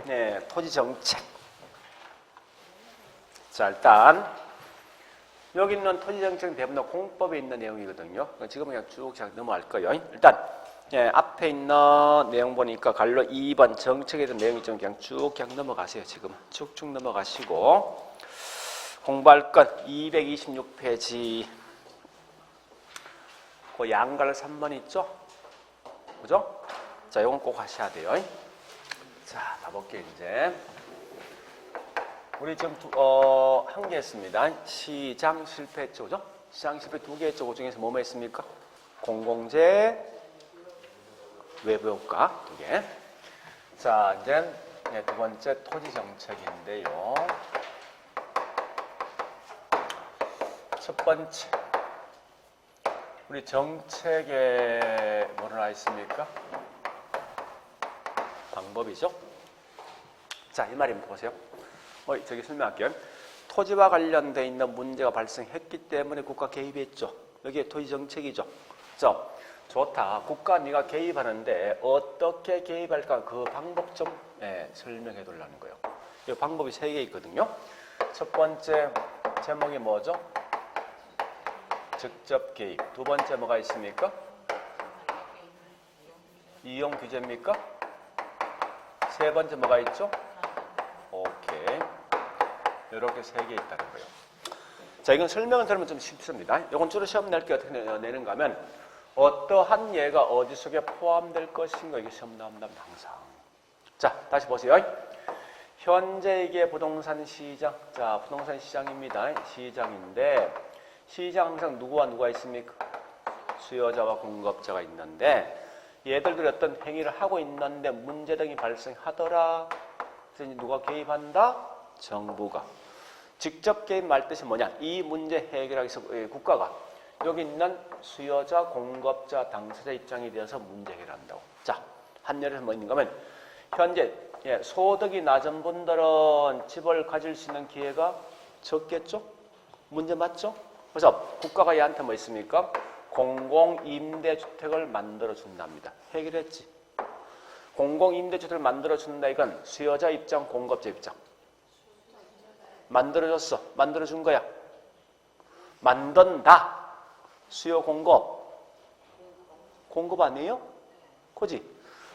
네, 토지 정책. 자, 일단 여기 있는 토지 정책 대부분 공법에 있는 내용이거든요. 지금 그냥 쭉 넘어갈 거예요. 일단 앞에 있는 내용 보니까 갈로 2번 정책에 대한 내용이 좀 그냥 쭉 넘어가세요. 지금 쭉쭉 넘어가시고 공부할 건 226페이지 그 양갈 3번 있죠? 그죠? 자, 이건 꼭 하셔야 돼요. 자, 가볼게요, 이제. 우리 지금 한 개 했습니다. 시장 실패했죠, 그죠? 시장 실패 2개 했죠. 그 중에서 뭐뭐 했습니까? 공공재, 외부 효과 2개. 자, 이제 두 번째 토지 정책인데요. 첫 번째. 우리 정책에 뭐를 나 있습니까? 방법이죠. 자, 이 말이 보세요. 저기 설명할게요. 토지와 관련되어 있는 문제가 발생했기 때문에 국가 개입했죠. 여기에 토지 정책이죠. 그죠? 좋다. 국가 네가 개입하는데 어떻게 개입할까? 그 방법 좀 설명해 달라는 거예요. 이 방법이 3개 있거든요. 첫 번째 제목이 뭐죠? 직접 개입. 두 번째 뭐가 있습니까? 이용 규제입니까? 세 번째 뭐가 있죠? 오케이. 이렇게 3개 있다는 거예요. 자, 이건 설명을 들으면 좀 쉽습니다. 이건 주로 시험 낼 게 어떻게 내는가 하면 어떠한 예가 어디 속에 포함될 것인가 이게 시험 나옵니다. 항상. 자, 다시 보세요. 현재 이게 부동산 시장. 자, 부동산 시장입니다. 시장인데 시장 항상 누구와 누가 있습니까? 수요자와 공급자가 있는데 얘들들이 어떤 행위를 하고 있는데 문제 등이 발생하더라. 그래서 누가 개입한다? 정부가. 직접 개입 말 뜻이 뭐냐? 이 문제 해결하기 위해서 국가가 여기 있는 수요자, 공급자, 당사자 입장에 대해서 문제 해결한다고. 자, 한 예를 뭐 있는가 하면 현재 소득이 낮은 분들은 집을 가질 수 있는 기회가 적겠죠? 문제 맞죠? 그래서 국가가 얘한테 뭐 있습니까? 공공임대주택을 만들어준답니다. 해결했지. 공공임대주택을 만들어준다. 이건 수요자 입장, 공급자 입장. 만들어줬어. 만들어준 거야. 만든다. 수요 공급. 공급 아니에요? 그지?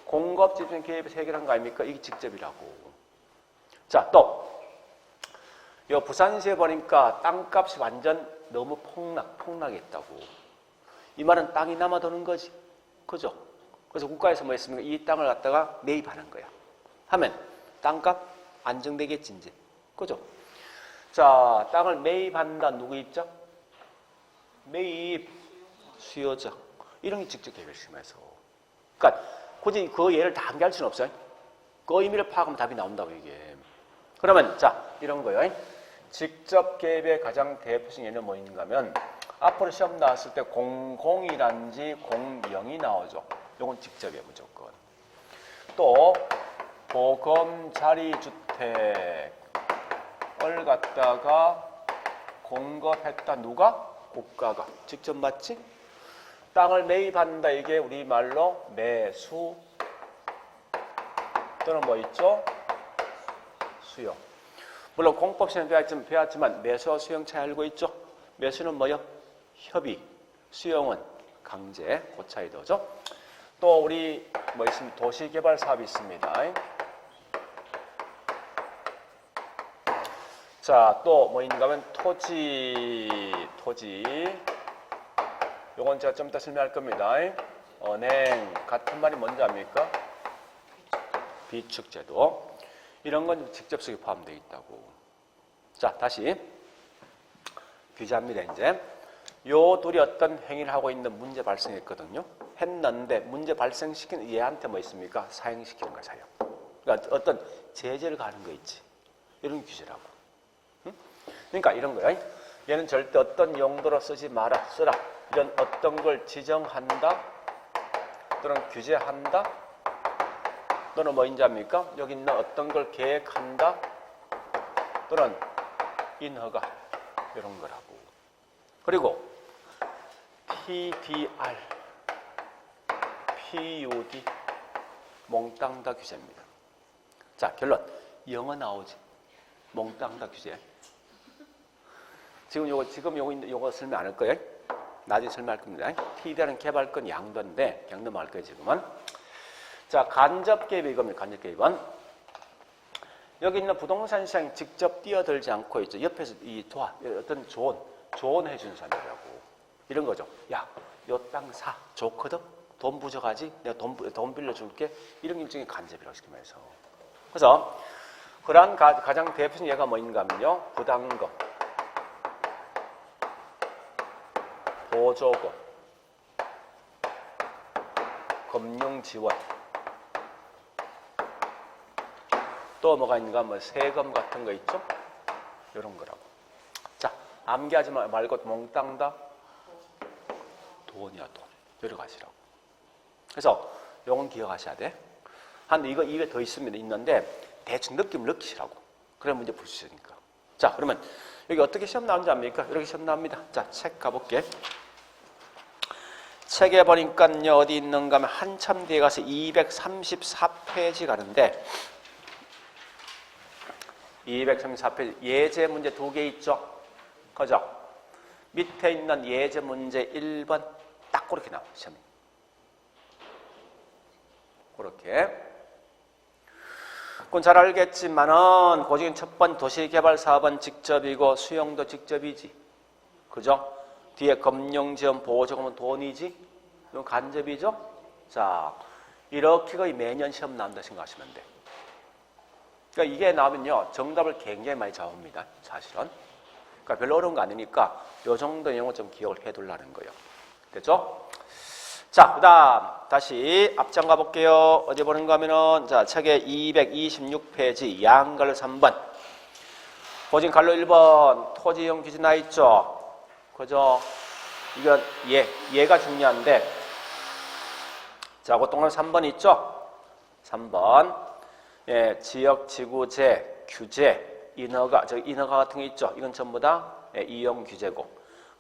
공급자 입장 개입에서 해결한 거 아닙니까? 이게 직접이라고. 자, 또. 요 부산시에 보니까 땅값이 완전 너무 폭락했다고. 이 말은 땅이 남아도는 거지. 그죠? 그래서 국가에서 뭐 했습니까? 이 땅을 갖다가 매입하는 거야. 하면 땅값 안정되겠지, 이제. 그죠? 자, 땅을 매입한다. 누구 입장? 매입, 수요자. 이런 게 직접 개별심에서. 그러니까 굳이 그 예를 다 암기할 수는 없어요. 그 의미를 파악하면 답이 나온다고, 이게. 그러면 자, 이런 거요. 직접 개입의 가장 대표적인 예는 뭐 있는가 하면 앞으로 시험 나왔을 때 00이란지 00이 나오죠. 이건 직접이에요, 무조건. 또 보금자리주택을 갖다가 공급했다. 누가? 국가가. 직접 맞지? 땅을 매입한다. 이게 우리말로 매수 또는 뭐 있죠? 수요. 물론 공법 시험 배웠지만 매수와 수용 차이 알고 있죠? 매수는 뭐요? 협의. 수용은 강제. 그 차이도 죠. 또 우리 뭐 있습니다. 도시개발 사업이 있습니다. 자, 또 뭐 있는가 하면 토지. 요건 제가 좀 이따 설명할 겁니다. 은행 같은 말이 뭔지 압니까? 비축제도. 이런 건 직접 속에 포함되어 있다고. 자, 다시 규제합니다. 이제 요 둘이 어떤 행위를 하고 있는 문제 발생했거든요. 했는데 문제 발생시킨 얘한테 뭐 있습니까? 사형시키는 거야, 사형. 그러니까 어떤 제재를 가는 거 있지. 이런 규제라고. 응? 그러니까 이런 거야. 얘는 절대 어떤 용도로 쓰지 마라, 쓰라. 이런 어떤 걸 지정한다, 또는 규제한다, 또는 뭐인지 압니까? 여기 있는 어떤 걸 계획한다, 또는 인허가, 이런 거라고. 그리고 PDR, PUD, 몽땅 다 규제입니다. 자, 자, 결론. 영어 나오지. 몽땅 다 규제. 지금 요거 설명 안 할 거예요. 나중에 설명할 겁니다. TDR은 개발권 양도인데 그냥 넘어갈 거예요, 지금은. 자, 간접 개입 이겁니다. 간접 개입은 여기 있는 부동산 시장 직접 뛰어들지 않고 있죠. 옆에서 어떤 조언 해주는 사람이라고. 이런 거죠. 야, 요 땅 사. 좋거든? 돈 부족하지? 내가 돈 빌려줄게. 이런 일종의 간접이라고 시키면서. 그래서 그러한 가장 대표적인 예가 뭐인가 하면요. 부담금, 보조금, 금융 지원, 또 뭐가 있는가 하면 세금 같은 거 있죠? 이런 거라고. 자, 암기하지 말고 몽땅 다 돈이야, 돈. 여러 가지라고. 그래서 요건 기억하셔야 돼. 한 이거 입에 더 있는데 대충 느낌을 느끼시라고. 그런 문제 풀 수 있으니까. 자, 그러면 여기 어떻게 시험 나오는지 압니까? 이렇게 시험 나옵니다. 자, 책 가볼게. 책에 보니까요, 어디 있는가 하면 한참 뒤에 가서 234페이지 가는데 234페이지 예제 문제 2개 있죠? 그죠? 밑에 있는 예제 문제 1번 딱 그렇게 나와요, 시험이. 그렇게. 그건 잘 알겠지만은 고지는 첫 번 도시개발 사업은 직접이고 수용도 직접이지. 그죠? 뒤에 금융지원 보조금은 돈이지. 이건 간접이죠. 자, 이렇게 거의 매년 시험 나온다 생각하시면 돼. 그러니까 이게 나오면요, 정답을 굉장히 많이 잡습니다. 사실은. 그러니까 별로 어려운 거 아니니까 요 정도 내용을 좀 기억을 해두려는 거예요. 됐죠? 자, 그 다음 다시 앞장 가볼게요. 어디 보는가 하면은 자, 책의 226페이지 양갈로 3번 보진 갈로 1번 토지이용 규제 나 있죠? 그죠? 이건 얘가 중요한데 자, 그 동그라미 3번 있죠? 3번 예, 지역지구제 규제 인허가 같은 게 있죠? 이건 전부 다 이용 규제고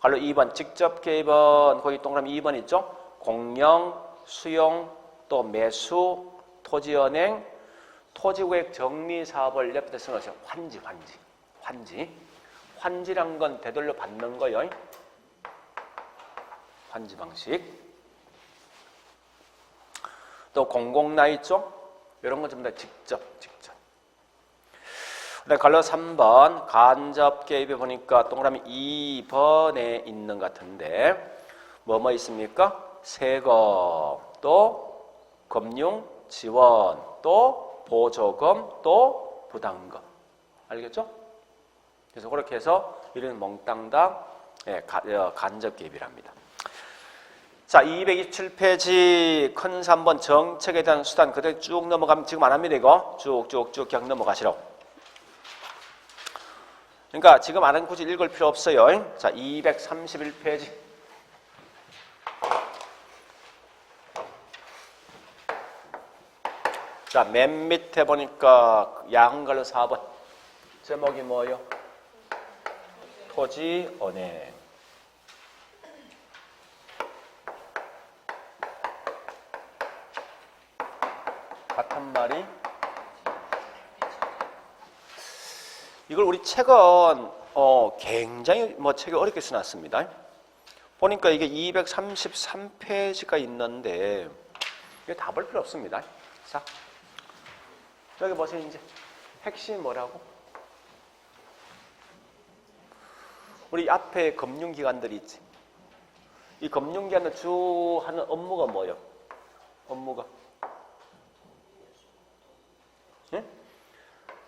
갈로 2번 직접 개입은 거기 동그라미 2번 있죠? 공영, 수용, 또 매수, 토지은행, 토지구획 정리 사업을 옆에다 써놓으세요. 환지란 건 되돌려 받는 거예요. 환지 방식. 또 공공나 있죠? 이런 건 전부 다 직접. 그다음에 갈로 3번 간접 개입에 보니까 동그라미 2번에 있는 것 같은데 뭐뭐 있습니까? 세금, 또 금융 지원, 또 보조금, 또 부담금. 알겠죠? 그래서 그렇게 해서 이런 몽땅 다 간접 개입이랍니다. 자, 227페이지 큰 3번 정책에 대한 수단 그대로 쭉 넘어가면 지금 안 합니다. 이거 쭉쭉쭉 그냥 넘어가시라고. 그러니까 지금 안 하면 굳이 읽을 필요 없어요. 자, 231페이지. 자, 맨 밑에 보니까 양갈로 4번. 제목이 뭐예요? 토지은행. 같은 말이? 이걸 우리 책은 굉장히 책이 어렵게 써놨습니다. 보니까 이게 233페이지가 있는데 이게 다 볼 필요 없습니다. 자. 여기 보세요. 이제 핵심이 뭐라고? 우리 앞에 금융기관들이 있지. 이 금융기관들 주 하는 업무가 뭐예요? 업무가 예?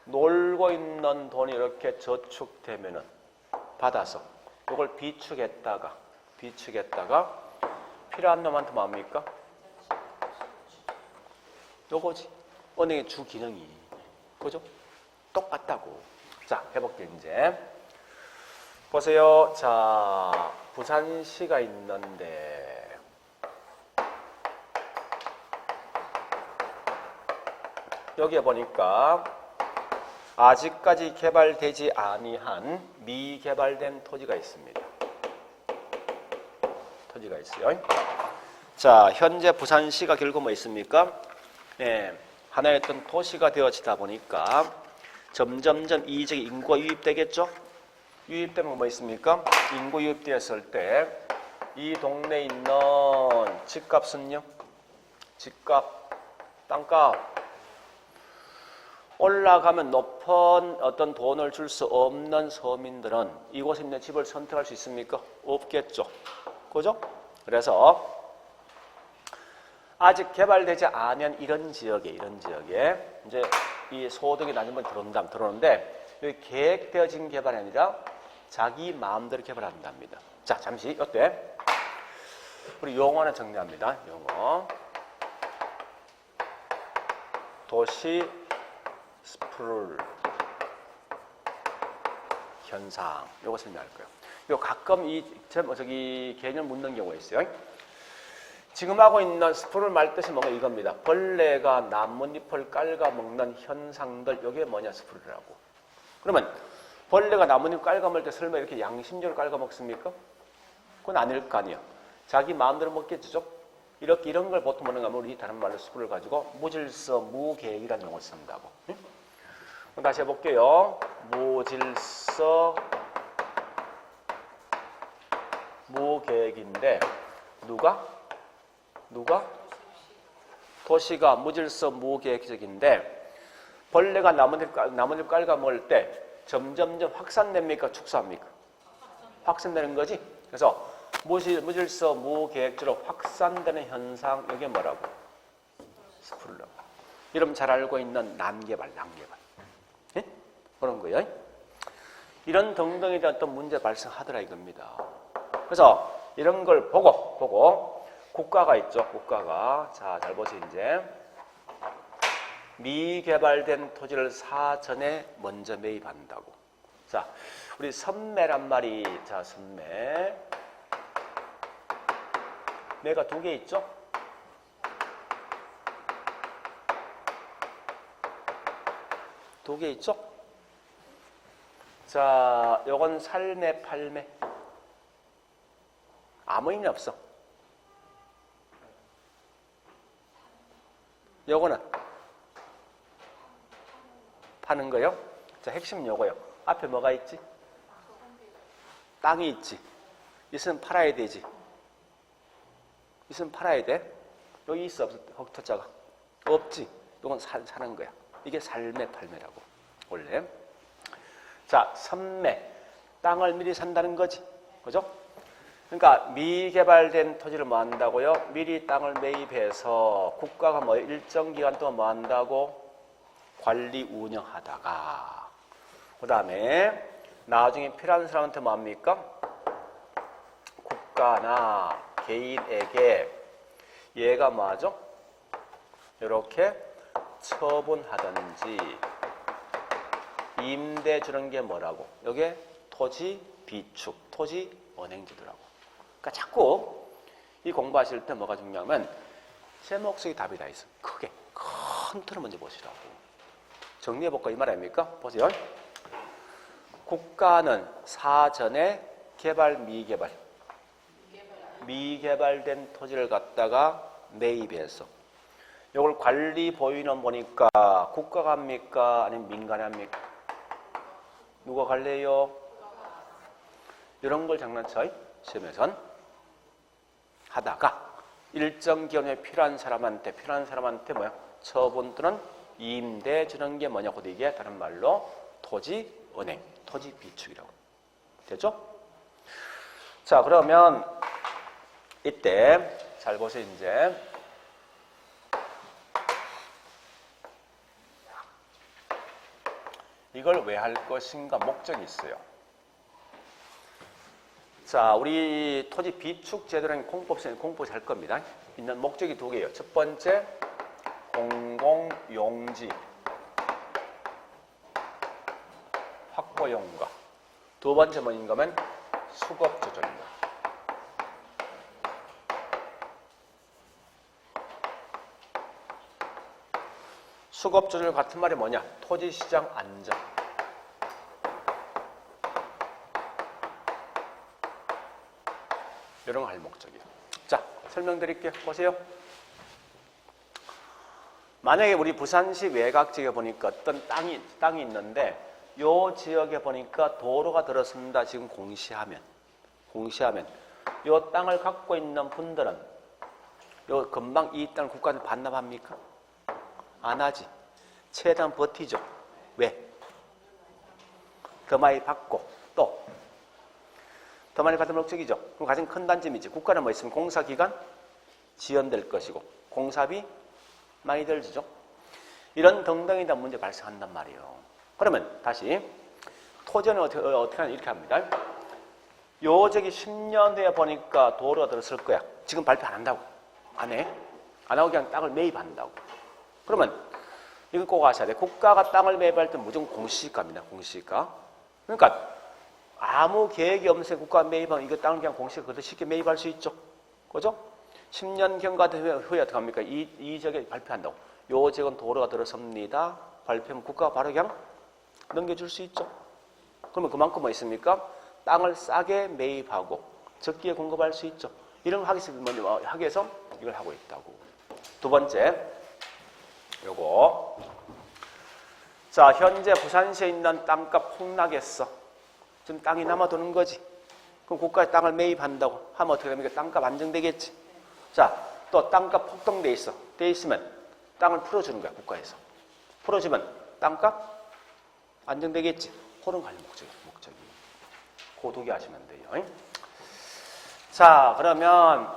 놀고 있는 돈이 이렇게 저축되면은 받아서 이걸 비축했다가 필요한 놈한테 뭡니까? 요거지. 은행의 주 기능이. 그죠? 똑같다고. 자, 해볼게요, 이제. 보세요. 자, 부산시가 있는데, 여기에 보니까, 아직까지 개발되지 아니한 미개발된 토지가 있습니다. 토지가 있어요. 자, 현재 부산시가 결국 뭐 있습니까? 네. 하나의 어떤 도시가 되어지다 보니까 점점점 이 지역에 인구가 유입되겠죠? 유입되면 뭐 있습니까? 인구 유입되었을 때 이 동네에 있는 집값은요? 집값, 땅값 올라가면 높은 어떤 돈을 줄 수 없는 서민들은 이곳에 있는 집을 선택할 수 있습니까? 없겠죠. 그죠? 그래서 아직 개발되지 않은 이런 지역에 이제 이 소득이 낮은 분 들어오는데 여기 계획되어진 개발이 아니라 자기 마음대로 개발한답니다. 자, 잠시 이때 우리 용어 하나 정리합니다. 용어. 도시 스프룰 현상. 요거 설명할 거예요. 요 가끔 저기 개념 묻는 경우가 있어요. 지금 하고 있는 스프룰 말 뜻이 뭔가 이겁니다. 벌레가 나뭇잎을 깔아먹는 현상들, 이게 뭐냐 스프룰이라고. 그러면 벌레가 나뭇잎 깔아먹을 때 설마 이렇게 양심적으로 깔아먹습니까? 그건 아닐 거 아니에요. 자기 마음대로 먹겠죠. 이런 걸 보통 뭐는가 하면 우리 다른 말로 스프룰을 가지고 무질서 무계획이라는 용어를 쓴다고. 응? 그럼 다시 해볼게요. 무질서 무계획인데 누가? 도시가 무질서 무계획적인데 벌레가 나뭇잎 깔아먹을 때 점점점 확산됩니까? 축소합니까? 확산되는 거지. 그래서 무질서 무계획적으로 확산되는 현상, 이게 뭐라고? 스프룰라고. 여러분 잘 알고 있는 난개발. 예? 그런 거예요. 이런 등등에 대한 어떤 문제 발생하더라 이겁니다. 그래서 이런 걸 보고 국가가 있죠. 국가가. 자, 잘 보세요. 이제 미개발된 토지를 사전에 먼저 매입한다고. 자, 우리 선매란 말이, 자, 선매. 매가 2개 있죠? 두 개 있죠? 자, 요건 살매, 팔매. 아무 의미 없어. 요거는 파는 거요. 자, 핵심 요거요. 앞에 뭐가 있지? 땅이 있지. 있으면 팔아야 되지. 있으면 팔아야 돼. 여기 있어, 없어? 흑토자가. 없지. 이건 사는 거야. 이게 살매, 팔매라고. 원래. 자, 선매. 땅을 미리 산다는 거지. 그죠? 그러니까 미개발된 토지를 뭐 한다고요? 미리 땅을 매입해서 국가가 뭐 일정 기간 동안 뭐 한다고? 관리 운영하다가 그 다음에 나중에 필요한 사람한테 뭐 합니까? 국가나 개인에게 얘가 뭐 하죠? 이렇게 처분하든지 임대 주는 게 뭐라고? 이게 토지 비축, 토지 언행제도라고. 그러니까 자꾸 이 공부하실 때 뭐가 중요하면 제목 속에 답이 다 있어. 크게 큰 틀을 먼저 보시라고. 정리해볼까 이 말 아닙니까? 보세요. 국가는 사전에 개발, 미개발된 토지를 갖다가 매입해서 이걸 관리 보유는 보니까 국가가 합니까? 아니면 민간이 합니까? 누가 관리해요? 이런 걸 장난쳐 시험에선 하다가 일정 기간에 필요한 사람한테 뭐야? 처분 또는 임대 주는 게 뭐냐고. 이게 다른 말로 토지 은행, 토지 비축이라고. 됐죠? 자, 그러면 이때 잘 보세요. 이제 이걸 왜 할 것인가 목적이 있어요. 자, 우리 토지 비축 제도라는 공법에서 할 겁니다. 있는 목적이 2개예요. 첫 번째, 공공용지 확보용과 두 번째 뭐인가 하면 수급 조절입니다. 수급 조절 같은 말이 뭐냐? 토지 시장 안정. 이런 거 할 목적이에요. 자, 설명드릴게요. 보세요. 만약에 우리 부산시 외곽 지역에 보니까 어떤 땅이 있는데 요 지역에 보니까 도로가 들어섭니다. 지금 공시하면 요 땅을 갖고 있는 분들은 요 금방 이 땅을 국가한테 반납합니까? 안 하지. 최대한 버티죠. 왜? 더 많이 받고 또 더 많이 받을 목적이죠. 그럼 가장 큰 단점이지. 국가는 뭐 있으면 공사기간 지연될 것이고 공사비 많이 들죠. 이런 등등이 다 문제 발생한단 말이에요. 그러면 다시 토지는 어떻게 하냐 이렇게 합니다. 요 저기 10년 후에 보니까 도로가 들어설 거야. 지금 발표 안 한다고. 안 해. 안 하고 그냥 땅을 매입한다고. 그러면 이거 꼭 아셔야 돼. 국가가 땅을 매입할 때 무조건 공시지가입니다. 공시지가. 그러니까 아무 계획이 없으면 국가가 매입하면 이거 땅을 그냥 공시지가 그대로 쉽게 매입할 수 있죠. 그죠? 10년 경과 후에 어떻게 합니까? 이 지역에 발표한다고. 요 지역은 도로가 들어섭니다. 발표하면 국가가 바로 그냥 넘겨줄 수 있죠. 그러면 그만큼 뭐 있습니까? 땅을 싸게 매입하고 적기에 공급할 수 있죠. 이런 거 하기 위해서 이걸 하고 있다고. 두 번째, 요거. 자, 현재 부산시에 있는 땅값 폭락했어. 지금 땅이 남아도는 거지. 그럼 국가에 땅을 매입한다고 하면 어떻게 됩니까? 땅값 안정되겠지. 자, 또 땅값 폭등돼 있어. 돼 있으면 땅을 풀어주는 거야, 국가에서. 풀어주면 땅값 안정되겠지. 그런 관련 목적이. 고두개 하시면 돼요. 자, 그러면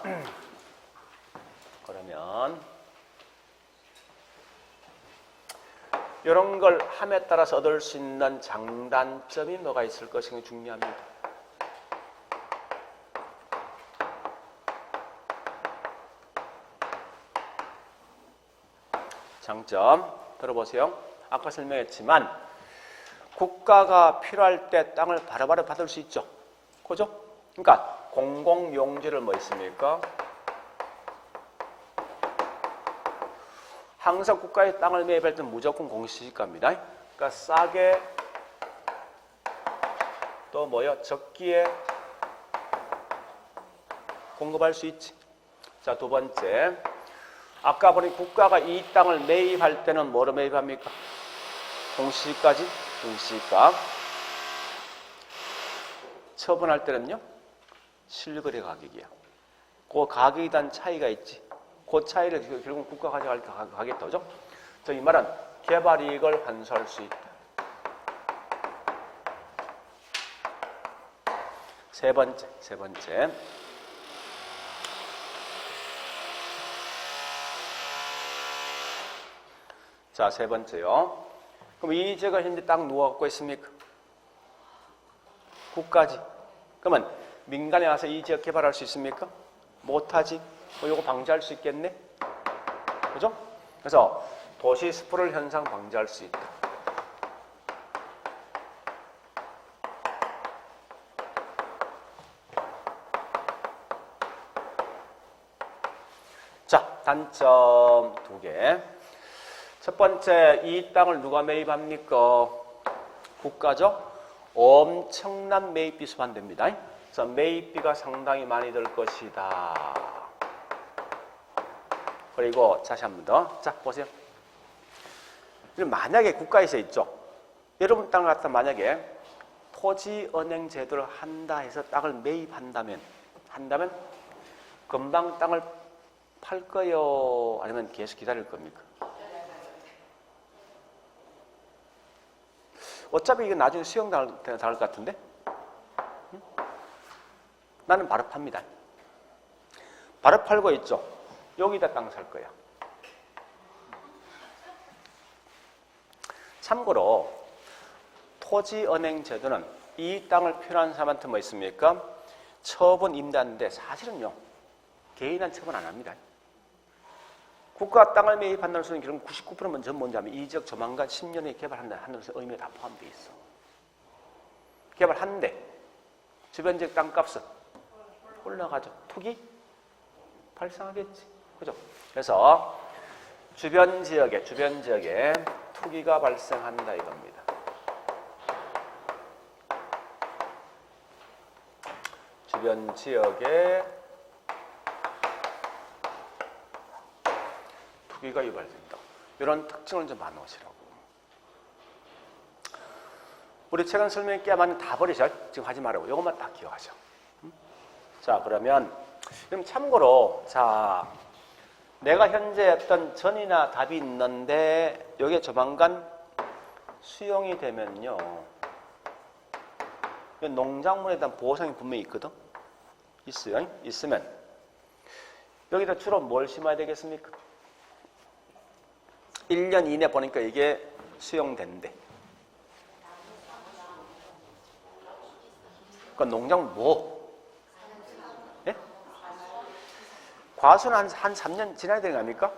이런 걸 함에 따라서 얻을 수 있는 장단점이 뭐가 있을 것인가 중요합니다. 장점 들어보세요. 아까 설명했지만 국가가 필요할 때 땅을 바로바로 받을 수 있죠. 그죠? 그러니까 공공용지를 뭐 있습니까? 항상 국가의 땅을 매입할 때는 무조건 공시지가입니다. 그러니까 싸게 또 뭐요? 적기에 공급할 수 있지. 자, 두 번째. 아까 보니 국가가 이 땅을 매입할 때는 뭐로 매입합니까? 공시지가지? 공시지가. 처분할 때는요? 실거래 가격이야. 그 가격에 대한 차이가 있지. 그 차이를 결국 국가가 가져가겠다죠. 저 이 말은 개발 이익을 환수할 수 있다. 세 번째. 자, 세 번째요. 그럼 이 지역은 현재 땅 누가 갖고 있습니까? 국가지. 그러면 민간에 와서 이 지역 개발할 수 있습니까? 못하지. 이거 방지할 수 있겠네? 그죠? 그래서 도시 스프를 현상 방지할 수 있다. 자, 단점 두 개. 첫 번째, 이 땅을 누가 매입합니까? 국가죠? 엄청난 매입비 수반됩니다. 그래서 매입비가 상당히 많이 들 것이다. 그리고 다시 한 번 더. 자, 보세요. 만약에 국가에서 있죠. 여러분 땅을 갖다 만약에 토지은행 제도를 한다 해서 땅을 매입한다면 금방 땅을 팔 거요? 아니면 계속 기다릴 겁니까? 어차피 이게 나중에 수용 당할 것 같은데? 응? 나는 바로 팝니다. 바로 팔고 있죠. 여기다 땅 살 거야. 참고로 토지은행 제도는 이 땅을 필요한 사람한테 뭐 있습니까? 처분 임대하는데 사실은요. 개인한 처분 안 합니다. 국가 땅을 매입한다는 소리는 결국 99%는 전 뭔지 하면 이 지역 조만간 10년에 개발한다는 의미가 다 포함되어 있어. 개발하는데 주변 지역 땅값은 올라가죠. 투기 발생하겠지. 그죠? 그래서 주변 지역에 투기가 발생한다 이겁니다. 주변 지역에 투기가 유발된다. 이런 특징을 좀 봐놓으시라고. 우리 최근 설명했기야만 다 버리셔. 지금 하지 말고 이것만 딱 기억하셔. 자, 그러면 그럼 참고로 자, 내가 현재 어떤 전이나 답이 있는데 여기에 조만간 수용이 되면요, 농작물에 대한 보호성이 분명히 있거든. 있어요. 있으면 여기다 주로 뭘 심어야 되겠습니까? 1년 이내 보니까 이게 수용된대. 그러니까 농작물 뭐? 예? 과수는 한 3년 지나야 되는 거 아닙니까?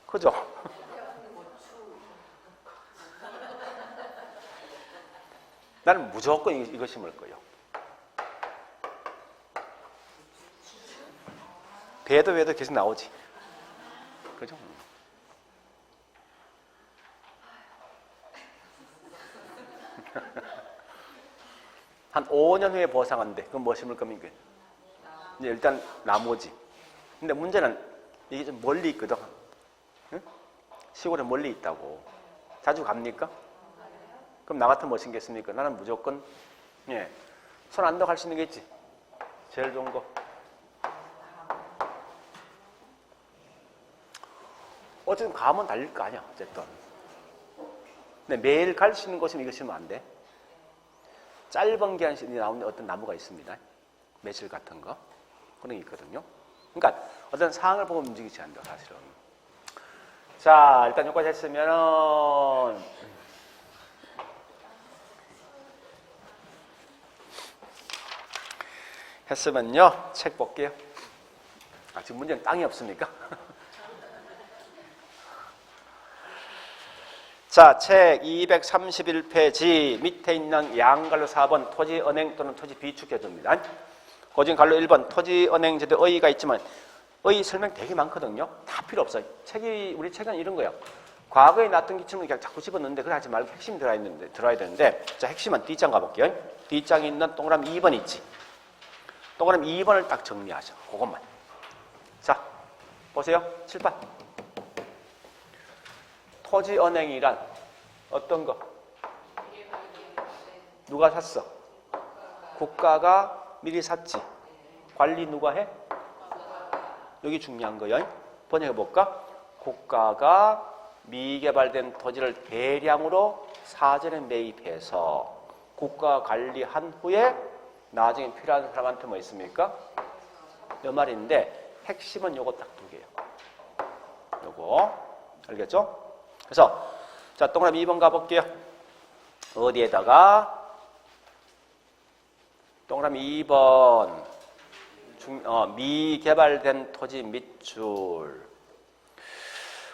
그죠? 나는 무조건 이거 심을 거예요. 배도 계속 나오지. 그죠? 한 5년 후에 보상한대. 그럼 뭐 심을 겁니까? 이제 일단 나무지. 근데 문제는 이게 좀 멀리 있거든. 응? 시골에 멀리 있다고. 자주 갑니까? 그럼 나 같으면 뭐 심겠습니까? 나는 무조건 손 안 더 갈 수 있는 게 있지. 제일 좋은 거. 어쨌든 가면 달릴 거 아니야. 어쨌든. 근데 매일 갈 수 있는 곳이면 이거 심으면 안 돼. 짧은 기간에 나오는 어떤 나무가 있습니다. 매실 같은 거. 그런 게 있거든요. 그러니까 어떤 상황을 보고 움직이지 않는다, 사실은. 자, 일단 여기까지 했으면요, 책 볼게요. 지금 문제는 땅이 없습니까? 자, 책 231페이지 밑에 있는 양갈로 4번 토지은행 또는 토지 비축제도입니다. 고진 갈로 1번 토지은행제도 의의가 있지만 의의 설명 되게 많거든요. 다 필요 없어요. 우리 책은 이런 거예요. 과거에 났던 기침을 그냥 자꾸 집어넣는데 그래 하지 말고 핵심이 들어야 되는데, 자, 핵심은 D장 가볼게요. D장에 있는 동그라미 2번 있지. 동그라미 2번을 딱 정리하죠. 그것만. 자, 보세요. 7번. 토지은행이란 어떤 거? 누가 샀어? 국가가 미리 샀지. 관리 누가 해? 여기 중요한 거예요. 번역해 볼까? 국가가 미개발된 토지를 대량으로 사전에 매입해서 국가 관리한 후에 나중에 필요한 사람한테 뭐 있습니까? 이 말인데 핵심은 요거 딱 두 개예요. 요거 알겠죠? 그래서 자, 동그라미 2번 가볼게요. 어디에다가 동그라미 2번 미개발된 토지 밑줄.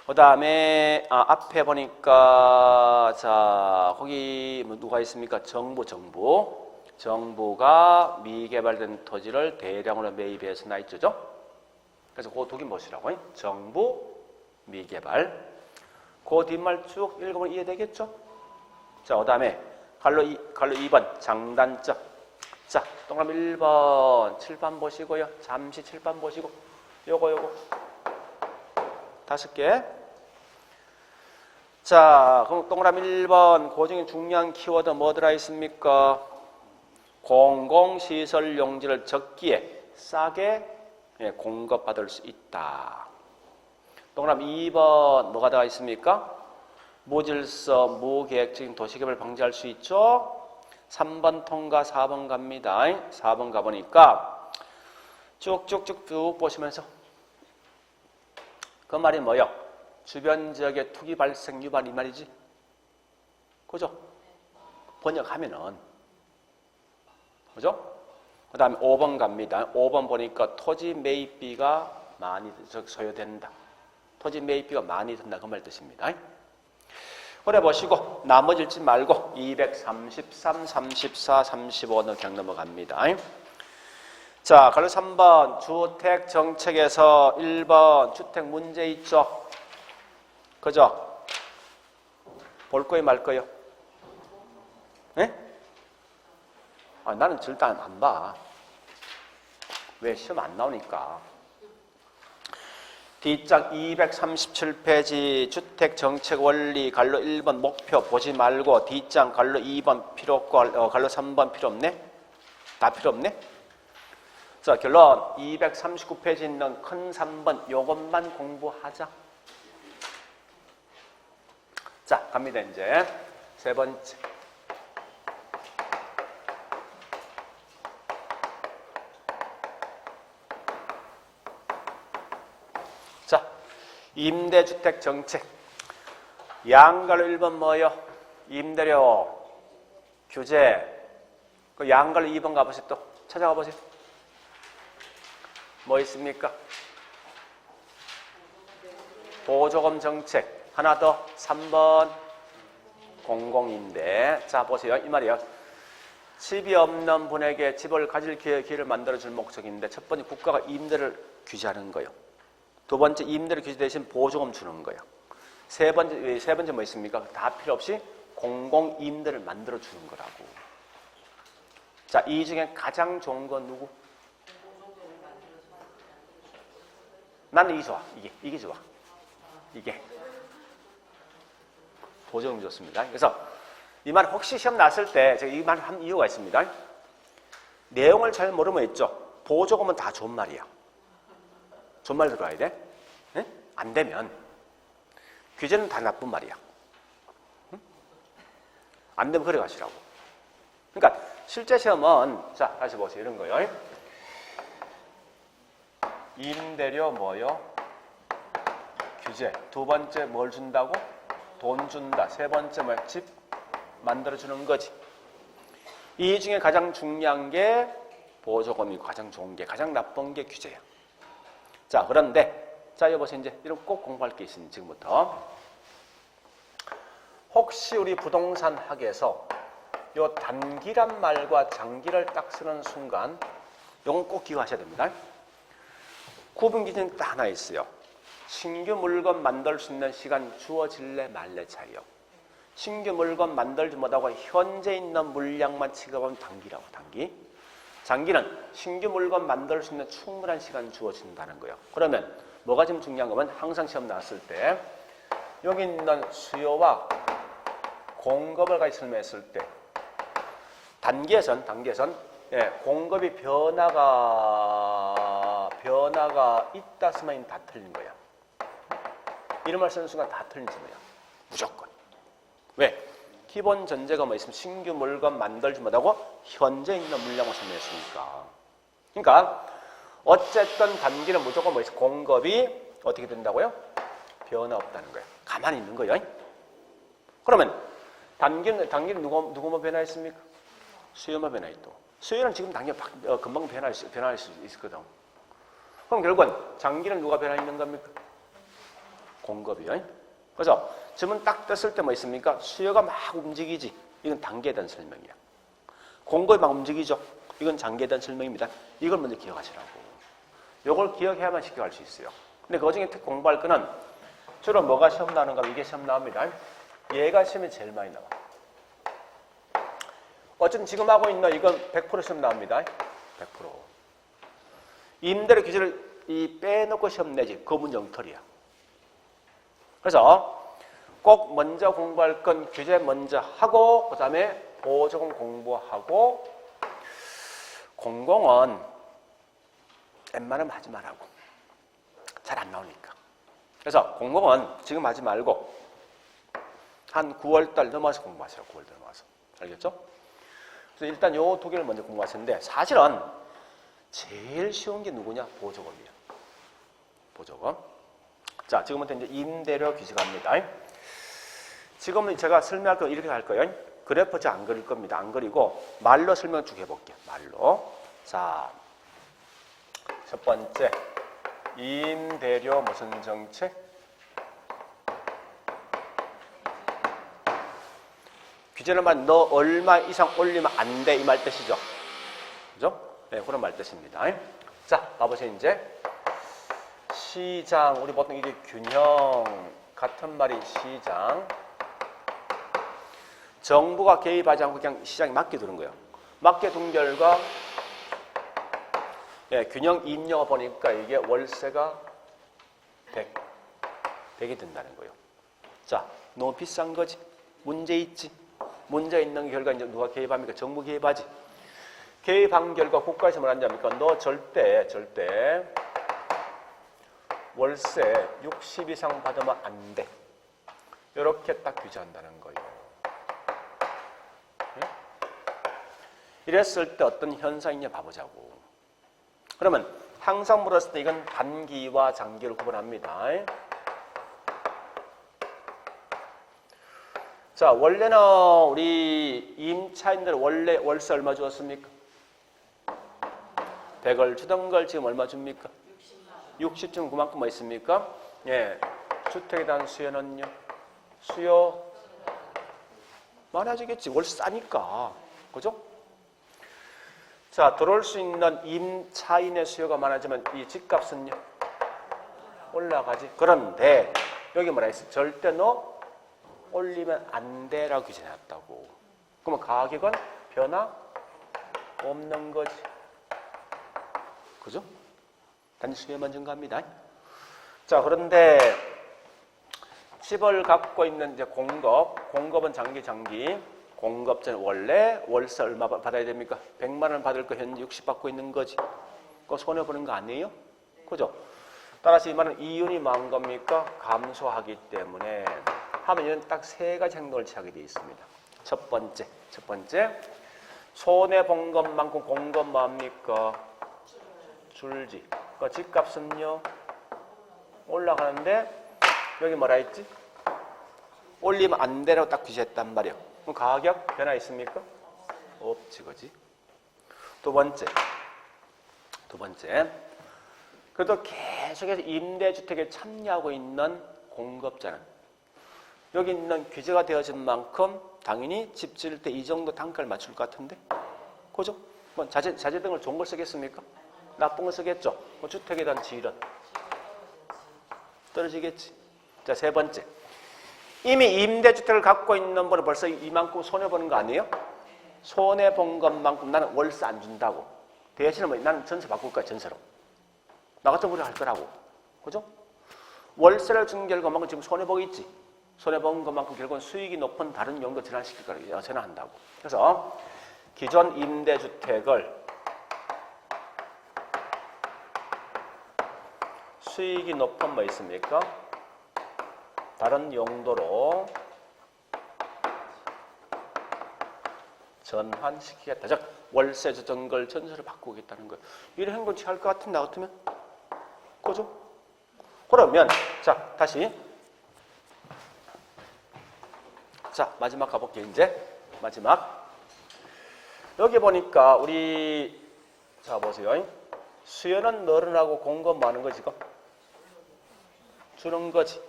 그 다음에 앞에 보니까 자, 거기 누가 있습니까? 정부가 미개발된 토지를 대량으로 매입해서 나 있죠. 그래서 그 두 개 뭐시라고? 정부 미개발. 그 뒷말 쭉 읽으면 이해되겠죠? 자, 그 다음에 갈로 2번 장단점. 자, 동그라미 1번 7번 보시고요. 잠시 7번 보시고 요거 5개. 자, 그럼 동그라미 1번 그 중에 중요한 키워드 뭐 들어있습니까? 공공시설 용지를 적기에 싸게 공급받을 수 있다. 동그라미 2번 뭐가 들어가 있습니까? 무질서, 무계획적인 도시개발 방지할 수 있죠. 3번 통과 4번 갑니다. 4번 가보니까 쭉쭉쭉 보시면서 그 말이 뭐요? 주변 지역의 투기 발생 유발 이 말이지. 그죠? 번역하면은 그죠? 그 다음에 5번 갑니다. 5번 보니까 토지 매입비가 많이 소요된다. 토지 매입비가 많이 든다. 그 말 뜻입니다. 그래 보시고 나머지 읽지 말고 233, 34, 35는 그냥 넘어갑니다. 자, 갈로 3번 주택 정책에서 1번 주택 문제 있죠? 그죠? 볼 거예요, 말 거예요? 네? 나는 절대 안 봐. 왜? 시험 안 나오니까. D장 237페이지 주택정책 원리 갈로 1번 목표 보지 말고 D장 갈로 2번 필요 없고 갈로 3번 필요 없네? 다 필요 없네? 자, 결론 239페이지 있는 큰 3번 요것만 공부하자. 자, 갑니다. 이제 세 번째. 자, 임대주택 정책. 양갈로 1번 뭐요? 임대료 규제. 그 양갈로 2번 가보세요. 또 찾아가 보세요. 뭐 있습니까? 보조금 정책. 하나 더 3번 공공임대. 자, 보세요. 이 말이요. 집이 없는 분에게 집을 가질 기회를 만들어줄 목적인데 첫 번째 국가가 임대를 규제하는 거예요. 두 번째 임대를 규제 대신 보조금 주는 거예요. 세 번째 뭐 있습니까? 다 필요 없이 공공임대를 만들어주는 거라고. 자, 이 중에 가장 좋은 건 누구? 나는 이게 좋아. 이게 좋아. 이게. 보조금 좋습니다. 그래서 이 말 혹시 시험 났을 때 제가 이 말을 한 이유가 있습니다. 내용을 잘 모르면 있죠. 보조금은 다 좋은 말이야. 좋은 말 들어야 돼. 네? 안 되면 규제는 다 나쁜 말이야. 응? 안 되면 그래 가시라고. 그러니까 실제 시험은 자 다시 보세요. 이런 거요. 임대료 뭐요? 규제. 두 번째 뭘 준다고? 돈 준다. 세 번째 뭐야? 집 만들어주는 거지. 이 중에 가장 중요한 게 보조금이고 가장 좋은 게 가장 나쁜 게 규제야. 자, 그런데 자 여보세요. 이제 이런 꼭 공부할 게 있으니 지금부터 혹시 우리 부동산 학에서 요 단기란 말과 장기를 딱 쓰는 순간 요건 꼭 기억하셔야 됩니다. 구분 기준이 딱 하나 있어요. 신규 물건 만들 수 있는 시간 주어질래 말래 차이요. 신규 물건 만들지 못하고 현재 있는 물량만 취급하면 단기라고. 단기. 장기는 신규 물건 만들 수 있는 충분한 시간 주어진다는 거예요. 그러면 뭐가 지금 중요한 거면 항상 시험 나왔을 때 여기 있는 수요와 공급을 같이 설명했을 때 단기에선 예, 공급이 변화가 있다 쓰면 다 틀린 거야. 이런 말 쓰는 순간 다 틀린 거야. 무조건. 왜? 기본 전제가 뭐 있으면 신규 물건 만들지 못하고 현재 있는 물량을 설명했으니까. 그러니까 어쨌든 단기는 무조건 뭐 있어? 공급이 어떻게 된다고요? 변화 없다는 거예요. 가만히 있는 거예요. 그러면 단기는 누구만 변화했습니까? 수요만 변화했고. 수요는 지금 당연히 금방 변화할 수 있거든. 그럼 결국은 장기는 누가 변화있는 겁니까? 공급이요. 그래서 지문 딱 떴을 때 뭐 있습니까? 수요가 막 움직이지. 이건 단기에 대한 설명이야. 공급이 막 움직이죠. 이건 장기에 대한 설명입니다. 이걸 먼저 기억하시라고. 이걸 기억해야만 쉽게 할 수 있어요. 근데 그 중에 특히 공부할 거는 주로 뭐가 시험 나오는가? 이게 시험 나옵니다. 얘가 시험이 제일 많이 나와. 어쨌든 지금 하고 있는 이건 100% 시험 나옵니다. 100%. 임대료 규제를 빼놓고 시험 내지. 그 문제 엉터리야. 그래서 꼭 먼저 공부할 건 규제 먼저 하고 그 다음에 보조금 공부하고 공공은 웬만하면 하지 말라고. 잘 안 나오니까. 그래서 공공은 지금 하지 말고 한 9월달 넘어서 공부하세요. 9월달 넘어서. 알겠죠? 그래서 일단 요 두 개를 먼저 공부하시는데 사실은 제일 쉬운 게 누구냐? 보조금이야. 보조금. 자, 지금부터 이제 임대료 규제 갑니다. 지금은 제가 설명할 거 이렇게 할 거예요. 그래프 제가 안 그릴 겁니다. 안 그리고 말로 설명 쭉 해볼게요. 말로. 자, 첫 번째 임대료 무슨 정책? 규제는 말 너 얼마 이상 올리면 안 돼 이 말 뜻이죠. 그죠? 네, 그런 말 뜻입니다. 자, 봐보세요 이제. 시장, 우리 보통 이게 균형, 같은 말이 시장. 정부가 개입하지 않고 그냥 시장에 맡겨두는 거예요. 맡겨둔 결과, 예, 균형 임료가 보니까 이게 월세가 100. 100이 된다는 거예요. 자, 너무 비싼 거지. 문제 있지. 문제 있는 결과 이제 누가 개입합니까? 정부 개입하지. 개입한 결과 국가에서 뭘 하냐니까 너 절대 월세 60 이상 받으면 안 돼. 이렇게 딱 규제한다는 거예요. 네? 이랬을 때 어떤 현상이냐 봐보자고. 그러면 항상 물었을 때 이건 단기와 장기를 구분합니다. 자, 원래는 우리 임차인들 원래 월세 얼마 주었습니까? 100을 주던 걸 지금 얼마 줍니까? 60 주면 그만큼 뭐 있습니까? 예, 주택에 대한 수요는요? 수요 많아지겠지. 월세 싸니까. 그죠? 자, 들어올 수 있는 임차인의 수요가 많아지면 이 집값은요? 올라가지. 그런데 여기 뭐라 했어? 절대 너 올리면 안 돼라고 규제해놨다고. 그러면 가격은 변화 없는 거지. 그죠? 단지 수요만 증가합니다. 자, 그런데 집을 갖고 있는 이제 공급은 장기. 공급자는 원래 월세 얼마 받아야 됩니까? 100만 원 받을 거 현재 60 받고 있는 거지. 그거 손해보는 거 아니에요? 그죠? 따라서 이 말은 이윤이 많은 겁니까? 감소하기 때문에 하면 이런 딱 세 가지 행동을 취하게 되어 있습니다. 첫 번째. 손해본 것만큼 공급 뭡니까? 줄지. 그 집값은요? 올라가는데 여기 뭐라 했지? 올리면 안 되라고 딱 규제했단 말이에요. 그럼 가격 변화 있습니까? 없지, 그지? 두 번째. 그래도 계속해서 임대주택에 참여하고 있는 공급자는 여기 있는 규제가 되어진 만큼 당연히 집 지을 때 이 정도 단가를 맞출 것 같은데? 그죠? 뭐 자재 등을 좋은 걸 쓰겠습니까? 나쁜 걸 쓰겠죠? 뭐 주택에 대한 질은 떨어지겠지. 자, 세 번째. 이미 임대주택을 갖고 있는 분은 벌써 이만큼 손해보는 거 아니에요? 손해본 것만큼 나는 월세 안 준다고. 대신에 뭐 나는 전세 바꿀 거야, 전세로. 나 같은 분이 할 거라고. 그죠? 월세를 준 결과만큼 지금 손해보고 있지. 손해본 것만큼 결국은 수익이 높은 다른 용도 전환시킬 거라고 전환한다고. 그래서 기존 임대주택을 수익이 높은 뭐 있습니까? 다른 용도로 전환시키겠다. 즉 월세 주던 걸 전세로 바꾸겠다는 거예요. 이런 행동 취할 것 같은데 나 같으면? 그죠? 그러면 자 다시 자 마지막 가볼게요. 이제 마지막 여기 보니까 우리 자 보세요. 수요는 늘어나고 공급 많은 거지. 지금 주는 거지.